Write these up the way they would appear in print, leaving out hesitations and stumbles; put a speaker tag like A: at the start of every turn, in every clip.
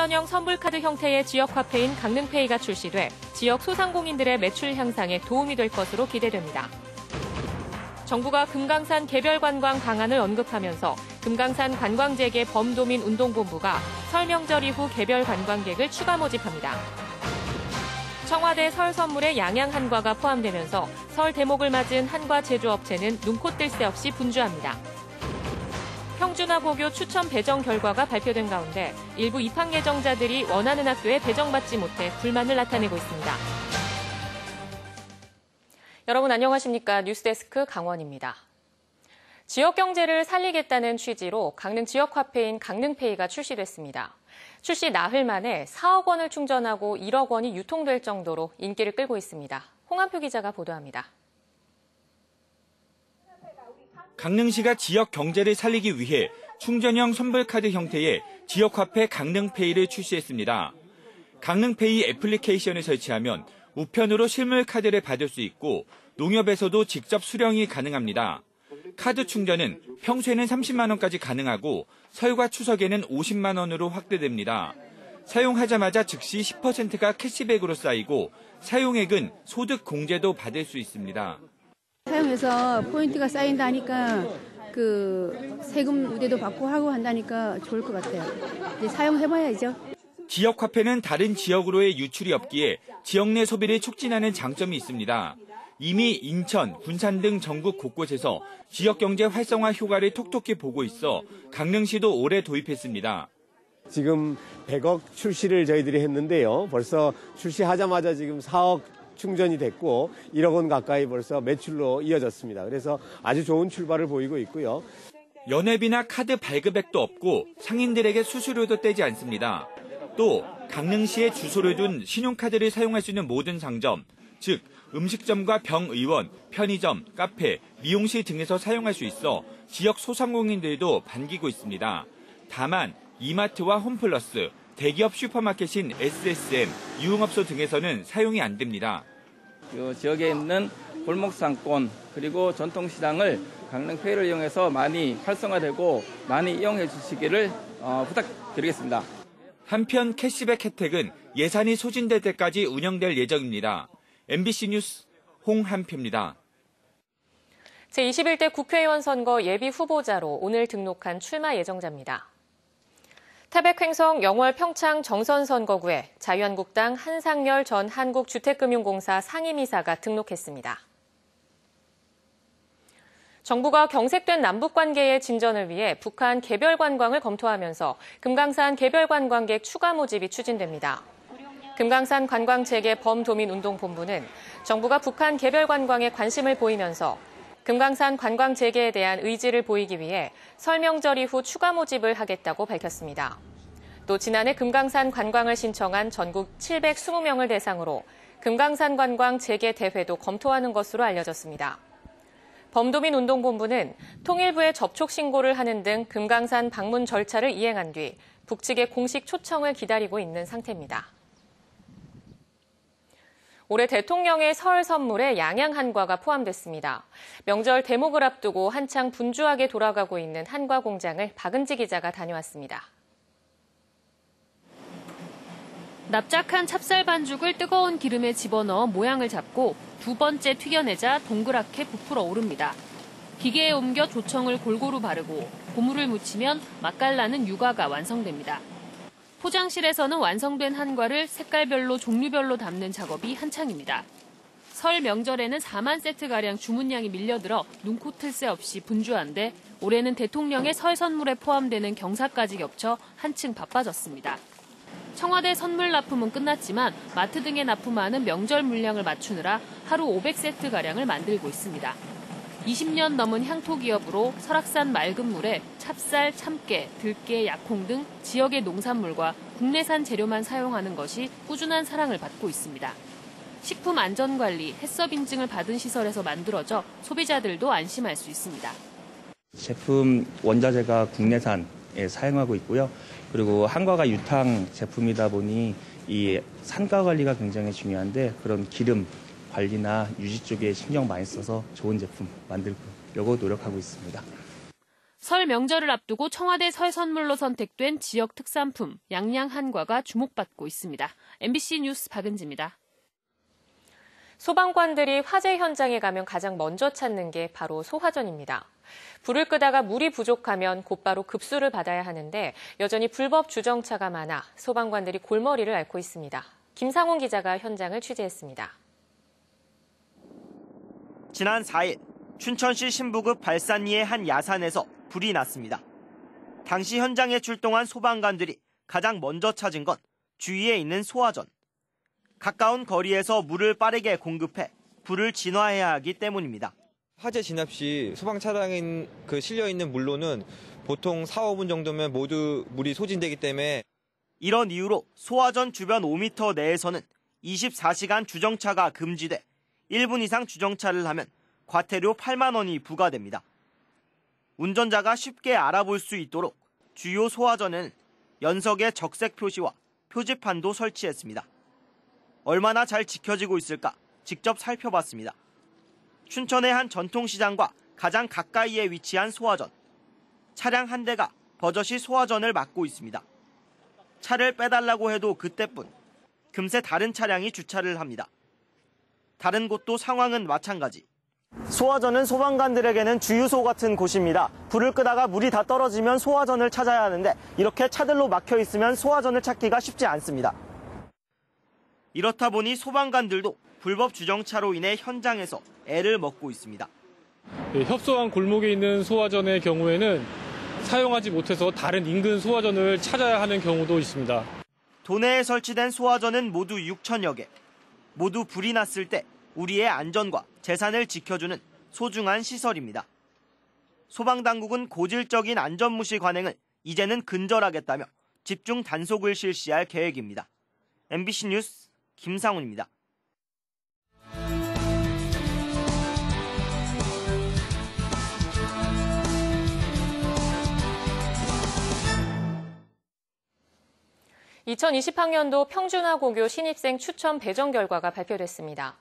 A: 충전형 선불카드 형태의 지역화폐인 강릉페이가 출시돼 지역 소상공인들의 매출 향상에 도움이 될 것으로 기대됩니다. 정부가 금강산 개별관광 방안을 언급하면서 금강산 관광재개 범도민 운동본부가 설 명절 이후 개별 관광객을 추가 모집합니다. 청와대 설 선물에 양양 한과가 포함되면서 설 대목을 맞은 한과 제조업체는 눈코 뜰 새 없이 분주합니다. 평준화고교 추천 배정 결과가 발표된 가운데 일부 입학 예정자들이 원하는 학교에 배정받지 못해 불만을 나타내고 있습니다. 여러분 안녕하십니까? 뉴스데스크 강원입니다. 지역 경제를 살리겠다는 취지로 강릉 지역화폐인 강릉페이가 출시됐습니다. 출시 나흘 만에 4억 원을 충전하고 1억 원이 유통될 정도로 인기를 끌고 있습니다. 홍한표 기자가 보도합니다.
B: 강릉시가 지역 경제를 살리기 위해 충전형 선불카드 형태의 지역화폐 강릉페이를 출시했습니다. 강릉페이 애플리케이션을 설치하면 우편으로 실물 카드를 받을 수 있고 농협에서도 직접 수령이 가능합니다. 카드 충전은 평소에는 30만 원까지 가능하고 설과 추석에는 50만 원으로 확대됩니다. 사용하자마자 즉시 10%가 캐시백으로 쌓이고 사용액은 소득 공제도 받을 수 있습니다.
C: 사용해서 포인트가 쌓인다니까 세금 우대도 받고 하고 한다니까 좋을 것 같아요. 이제 사용해봐야죠.
B: 지역화폐는 다른 지역으로의 유출이 없기에 지역 내 소비를 촉진하는 장점이 있습니다. 이미 인천, 군산 등 전국 곳곳에서 지역경제 활성화 효과를 톡톡히 보고 있어 강릉시도 올해 도입했습니다.
D: 지금 100억 출시를 저희들이 했는데요. 벌써 출시하자마자 지금 4억 충전이 됐고 1억 원 가까이 벌써 매출로 이어졌습니다. 그래서 아주 좋은 출발을 보이고 있고요.
B: 연회비나 카드 발급액도 없고 상인들에게 수수료도 떼지 않습니다. 또 강릉시에 주소를 둔 신용카드를 사용할 수 있는 모든 상점, 즉 음식점과 병의원, 편의점, 카페, 미용실 등에서 사용할 수 있어 지역 소상공인들도 반기고 있습니다. 다만 이마트와 홈플러스, 대기업 슈퍼마켓인 SSM, 유흥업소 등에서는 사용이 안 됩니다.
E: 지역에 있는 골목상권 그리고 전통시장을 강릉페이를 이용해서 많이 활성화되고 많이 이용해 주시기를 부탁드리겠습니다.
B: 한편 캐시백 혜택은 예산이 소진될 때까지 운영될 예정입니다. MBC 뉴스 홍한표입니다.
A: 제21대 국회의원 선거 예비 후보자로 오늘 등록한 출마 예정자입니다. 태백횡성 영월 평창 정선선거구에 자유한국당 한상열 전 한국주택금융공사 상임이사가 등록했습니다. 정부가 경색된 남북관계의 진전을 위해 북한 개별관광을 검토하면서 금강산 개별관광객 추가 모집이 추진됩니다. 금강산 관광재개 범도민운동본부는 정부가 북한 개별관광에 관심을 보이면서 금강산 관광재개에 대한 의지를 보이기 위해 설 명절 이후 추가 모집을 하겠다고 밝혔습니다. 또 지난해 금강산 관광을 신청한 전국 720명을 대상으로 금강산 관광 재개 대회도 검토하는 것으로 알려졌습니다. 범도민운동본부는 통일부에 접촉 신고를 하는 등 금강산 방문 절차를 이행한 뒤 북측의 공식 초청을 기다리고 있는 상태입니다. 올해 대통령의 설 선물에 양양 한과가 포함됐습니다. 명절 대목을 앞두고 한창 분주하게 돌아가고 있는 한과 공장을 박은지 기자가 다녀왔습니다. 납작한 찹쌀 반죽을 뜨거운 기름에 집어넣어 모양을 잡고 두 번째 튀겨내자 동그랗게 부풀어 오릅니다. 기계에 옮겨 조청을 골고루 바르고 고무를 묻히면 맛깔나는 유과가 완성됩니다. 포장실에서는 완성된 한과를 색깔별로 종류별로 담는 작업이 한창입니다. 설 명절에는 4만 세트가량 주문량이 밀려들어 눈코 틀 새 없이 분주한데 올해는 대통령의 설 선물에 포함되는 경사까지 겹쳐 한층 바빠졌습니다. 청와대 선물 납품은 끝났지만 마트 등에 납품하는 명절 물량을 맞추느라 하루 500세트가량을 만들고 있습니다. 20년 넘은 향토 기업으로 설악산 맑은 물에 찹쌀, 참깨, 들깨, 약콩 등 지역의 농산물과 국내산 재료만 사용하는 것이 꾸준한 사랑을 받고 있습니다. 식품 안전관리, 해썹 인증을 받은 시설에서 만들어져 소비자들도 안심할 수 있습니다.
F: 제품 원자재가 국내산에 사용하고 있고요. 그리고 한과가 유탕 제품이다 보니 이 산가 관리가 굉장히 중요한데 그런 기름 관리나 유지 쪽에 신경 많이 써서 좋은 제품 만들려고 노력하고 있습니다.
A: 설 명절을 앞두고 청와대 설 선물로 선택된 지역 특산품 양양 한과가 주목받고 있습니다. MBC 뉴스 박은지입니다.
G: 소방관들이 화재 현장에 가면 가장 먼저 찾는 게 바로 소화전입니다. 불을 끄다가 물이 부족하면 곧바로 급수를 받아야 하는데 여전히 불법 주정차가 많아 소방관들이 골머리를 앓고 있습니다. 김상훈 기자가 현장을 취재했습니다.
H: 지난 4일 춘천시 신부급 발산리의 한 야산에서 불이 났습니다. 당시 현장에 출동한 소방관들이 가장 먼저 찾은 건 주위에 있는 소화전. 가까운 거리에서 물을 빠르게 공급해 불을 진화해야 하기 때문입니다.
I: 화재 진압 시 소방 차량에 실려 있는 물로는 보통 4, 5분 정도면 모두 물이 소진되기 때문에
H: 이런 이유로 소화전 주변 5m 내에서는 24시간 주정차가 금지돼 1분 이상 주정차를 하면 과태료 8만 원이 부과됩니다. 운전자가 쉽게 알아볼 수 있도록 주요 소화전에는 연석의 적색 표시와 표지판도 설치했습니다. 얼마나 잘 지켜지고 있을까 직접 살펴봤습니다. 춘천의 한 전통시장과 가장 가까이에 위치한 소화전. 차량 한 대가 버젓이 소화전을 막고 있습니다. 차를 빼달라고 해도 그때뿐. 금세 다른 차량이 주차를 합니다. 다른 곳도 상황은 마찬가지. 소화전은 소방관들에게는 주유소 같은 곳입니다. 불을 끄다가 물이 다 떨어지면 소화전을 찾아야 하는데 이렇게 차들로 막혀 있으면 소화전을 찾기가 쉽지 않습니다. 이렇다 보니 소방관들도 불법 주정차로 인해 현장에서 애를 먹고 있습니다.
J: 협소한 골목에 있는 소화전의 경우에는 사용하지 못해서 다른 인근 소화전을 찾아야 하는 경우도 있습니다. 도내에
H: 설치된 소화전은 모두 6천여 개. 모두 불이 났을 때 우리의 안전과 재산을 지켜주는 소중한 시설입니다. 소방당국은 고질적인 안전무시 관행을 이제는 근절하겠다며 집중 단속을 실시할 계획입니다. MBC 뉴스 김상훈입니다.
G: (2020학년도) 평준화고교 신입생 추천 배정 결과가 발표됐습니다.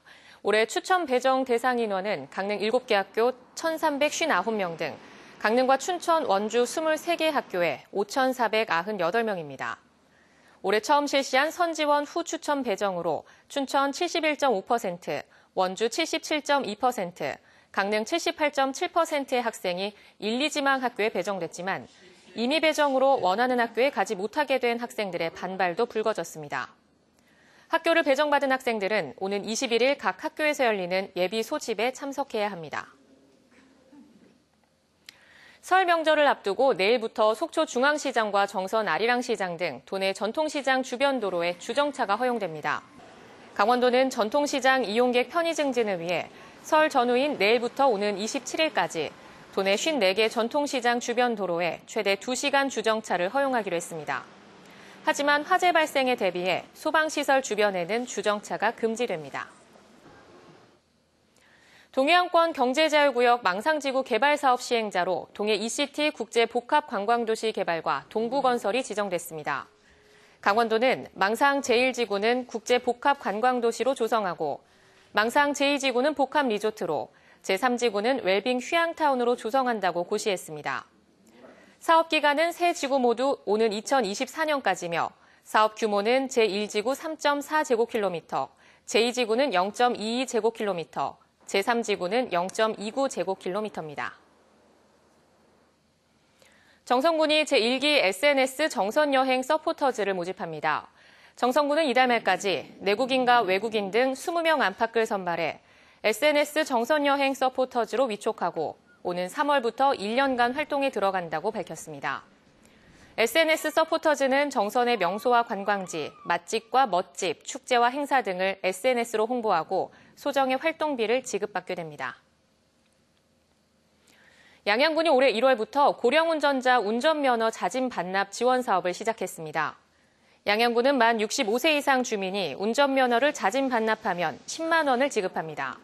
G: 올해 추천 배정 대상 인원은 강릉 7개 학교 1,359명 등 강릉과 춘천, 원주 23개 학교에 5,498명입니다. 올해 처음 실시한 선지원 후 추천 배정으로 춘천 71.5%, 원주 77.2%, 강릉 78.7%의 학생이 1, 2지망 학교에 배정됐지만 임의 배정으로 원하는 학교에 가지 못하게 된 학생들의 반발도 불거졌습니다. 학교를 배정받은 학생들은 오는 21일 각 학교에서 열리는 예비 소집에 참석해야 합니다. 설 명절을 앞두고 내일부터 속초 중앙시장과 정선 아리랑시장 등 도내 전통시장 주변 도로에 주정차가 허용됩니다. 강원도는 전통시장 이용객 편의 증진을 위해 설 전후인 내일부터 오는 27일까지 도내 54개 전통시장 주변 도로에 최대 2시간 주정차를 허용하기로 했습니다. 하지만 화재 발생에 대비해 소방시설 주변에는 주정차가 금지됩니다. 동해안권 경제자유구역 망상지구 개발사업 시행자로 동해 ECT 국제복합관광도시 개발과 동부건설이 지정됐습니다. 강원도는 망상 제1지구는 국제복합관광도시로 조성하고 망상 제2지구는 복합리조트로 제3지구는 웰빙 휴양타운으로 조성한다고 고시했습니다. 사업 기간은 세 지구 모두 오는 2024년까지며 사업 규모는 제1지구 3.4제곱킬로미터, 제2지구는 0.22제곱킬로미터, 제3지구는 0.29제곱킬로미터입니다. 정성군이 제1기 SNS 정선여행 서포터즈를 모집합니다. 정성군은 이달 말까지 내국인과 외국인 등 20명 안팎을 선발해 SNS 정선여행 서포터즈로 위촉하고 오는 3월부터 1년간 활동에 들어간다고 밝혔습니다. SNS 서포터즈는 정선의 명소와 관광지, 맛집과 멋집, 축제와 행사 등을 SNS로 홍보하고 소정의 활동비를 지급받게 됩니다. 양양군이 올해 1월부터 고령운전자 운전면허 자진 반납 지원 사업을 시작했습니다. 양양군은 만 65세 이상 주민이 운전면허를 자진 반납하면 10만 원을 지급합니다.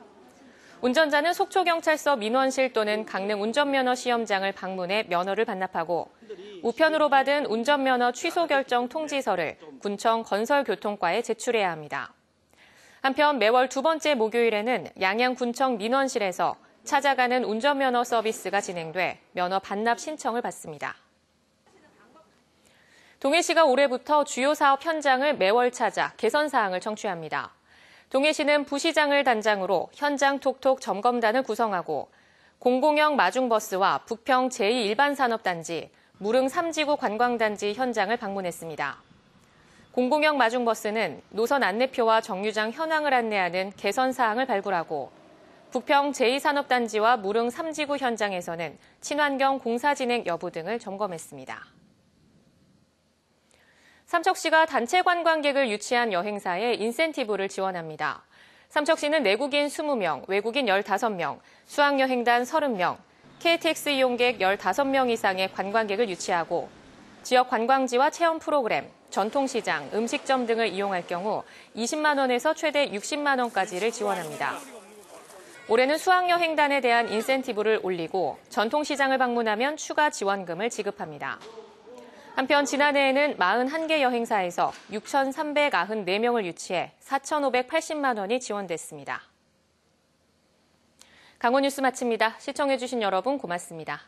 G: 운전자는 속초경찰서 민원실 또는 강릉 운전면허 시험장을 방문해 면허를 반납하고 우편으로 받은 운전면허 취소 결정 통지서를 군청 건설교통과에 제출해야 합니다. 한편 매월 두 번째 목요일에는 양양군청 민원실에서 찾아가는 운전면허 서비스가 진행돼 면허 반납 신청을 받습니다. 동해시가 올해부터 주요 사업 현장을 매월 찾아 개선 사항을 청취합니다. 동해시는 부시장을 단장으로 현장 톡톡 점검단을 구성하고 공공형 마중버스와 부평 제2일반산업단지, 무릉 3지구 관광단지 현장을 방문했습니다. 공공형 마중버스는 노선 안내표와 정류장 현황을 안내하는 개선 사항을 발굴하고 부평 제2산업단지와 무릉 3지구 현장에서는 친환경 공사 진행 여부 등을 점검했습니다. 삼척시가 단체 관광객을 유치한 여행사에 인센티브를 지원합니다. 삼척시는 내국인 20명, 외국인 15명, 수학여행단 30명, KTX 이용객 15명 이상의 관광객을 유치하고 지역 관광지와 체험 프로그램, 전통시장, 음식점 등을 이용할 경우 20만 원에서 최대 60만 원까지를 지원합니다. 올해는 수학여행단에 대한 인센티브를 올리고 전통시장을 방문하면 추가 지원금을 지급합니다. 한편 지난해에는 41개 여행사에서 6,394명을 유치해 4,580만 원이 지원됐습니다. 강원 뉴스 마칩니다. 시청해주신 여러분 고맙습니다.